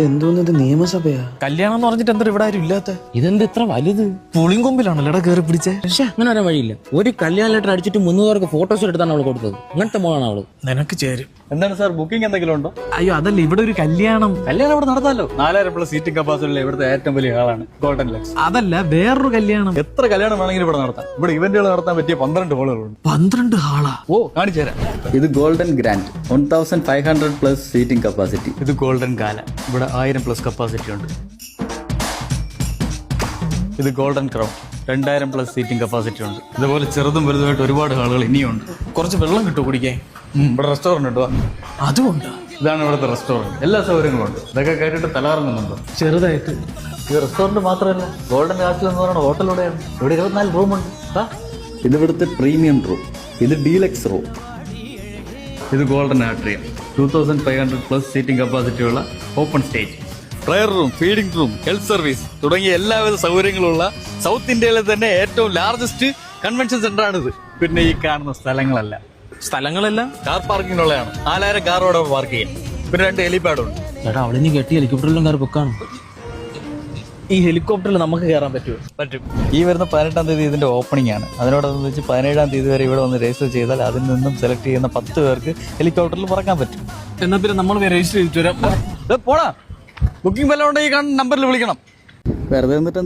ഇതെന്തോന്ന്, ഇത് നിയമസഭയാ? കല്യാണം എന്ന് പറഞ്ഞിട്ട് എന്താ ഇവിടെ ആരും ഇല്ലാത്ത? ഇതെന്ത് ഇത്ര വലുത്? പുളിങ്കൊമ്പിലാണല്ലോ കയറി പിടിച്ചേ. പക്ഷെ അങ്ങനെ വരാൻ വഴിയില്ല. ഒരു കല്യാണ ലെറ്റർ അടിച്ചിട്ട് 300 പേർക്ക് ഫോട്ടോസ് എടുത്താണ് അവള് കൊടുത്തത്. അങ്ങനത്തെ മോളാണ് അവള്. നിനക്ക് ചേരും. എന്താണ് സാർ, ബുക്കിംഗ് എന്തെങ്കിലും ഉണ്ടോ? അയ്യോ അതല്ല, ഇവിടെ ഒരു കല്യാണം ഇവിടെ നടത്താലോ. 4000+ സീറ്റിംഗ് കപ്പാസിറ്റിയുള്ള ഇവിടുത്തെ ഏറ്റവും വലിയ ഹാളാണ് ഗോൾഡൻ ലക്സ്. അതല്ല, വേറൊരു കല്യാണം. എത്ര കല്യാണം വേണമെങ്കിലും ഇവിടെ നടത്താം. ഇവിടെ ഇവന്റുകൾ നടത്താൻ പറ്റിയ 12 ഹാളുകളുണ്ട്. 12 ഹാളാ? ഓ, കാണിച്ചു തരാം. ഇത് ഗോൾഡൻ ഗ്രാൻഡ് 1500+ സീറ്റിംഗ് കപ്പാസിറ്റി. ഇത് ഗോൾഡൻ ഗാല, ഇവിടെ 1000+ കപ്പാസിറ്റി ഉണ്ട്. ഇത് ഗോൾഡൻ ക്രൗൺ 2000+ സീറ്റിംഗ് കപ്പാസിറ്റി ഉണ്ട്. ഇതുപോലെ ചെറുതും വലുതുമായിട്ട് ഒരുപാട് ഹാളുകൾ ഇനിയുണ്ട്. കുറച്ച് വെള്ളം കിട്ടുമോ കുടിക്കാൻ? ഇവിടെ റെസ്റ്റോറന്റ് ഉണ്ട്. അതുകൊണ്ട് ഇതാണ് ഇവിടുത്തെ റെസ്റ്റോറന്റ്. എല്ലാ സൗകര്യങ്ങളും ഉണ്ട്. ഇതൊക്കെ കേട്ടിട്ട് തലകറങ്ങുന്നുണ്ടോ? ചെറുതായിട്ട്. ഈ റെസ്റ്റോറന്റ് മാത്രമല്ല, ഗോൾഡൻ കാസിൽ എന്ന് പറയുന്ന ഹോട്ടലിലൂടെയാണ്. ഇവിടെ 24 റൂമുണ്ട്. ഇത് ഇവിടുത്തെ പ്രീമിയം റൂം. ഇത് ഡീലക്സ് റൂം. ഇത് ഗോൾഡൻ ആട്രിയം 2500+ സീറ്റിംഗ് കപ്പാസിറ്റി ഉള്ള open stage. Prayer room, feeding room, health service തുടങ്ങിയ എല്ലാവിധ സൗകര്യങ്ങളുള്ള സൗത്ത് ഇന്ത്യയിലെ തന്നെ ഏറ്റവും ലാർജസ്റ്റ് കൺവെൻഷൻ സെന്റർ ആണിത്. പിന്നെ ഈ കാണുന്ന സ്ഥലങ്ങളെല്ലാം കാർ പാർക്കിങ്ങിനുള്ളതാണ്. 4000 കാറോടെ പാർക്ക് ചെയ്യാം. പിന്നെ 2 ഹെലിപാഡും ഉണ്ട്. ചേട്ടാ അവളിനി കെട്ടി ഹെലികോപ്റ്ററിലും കയറി പൊക്കാണ്. ഈ ഹെലികോപ്റ്ററിൽ നമുക്ക് കയറാൻ പറ്റുമോ? പറ്റും. ഈ വരുന്ന 18-ാം തീയതി ഇതിന്റെ ഓപ്പണിംഗ് ആണ്. അതിനോടനുബന്ധിച്ച് 17-ാം തീയതി വരെ ഇവിടെ വന്ന് രജിസ്റ്റർ ചെയ്താൽ അതിൽ നിന്നും സെലക്ട് ചെയ്യുന്ന 10 പേർക്ക് ഹെലികോപ്റ്ററിൽ പറക്കാൻ പറ്റും. എന്നാ പിന്നെ നമ്മൾ രജിസ്റ്റർ ചെയ്തിട്ട് വരാം. പോടാ, ബുക്കിംഗ് വല്ലതും ഉണ്ടെങ്കിൽ ഈ കാണുന്ന നമ്പറിൽ വിളിക്കണം. വെറുതെ എന്നിട്ട്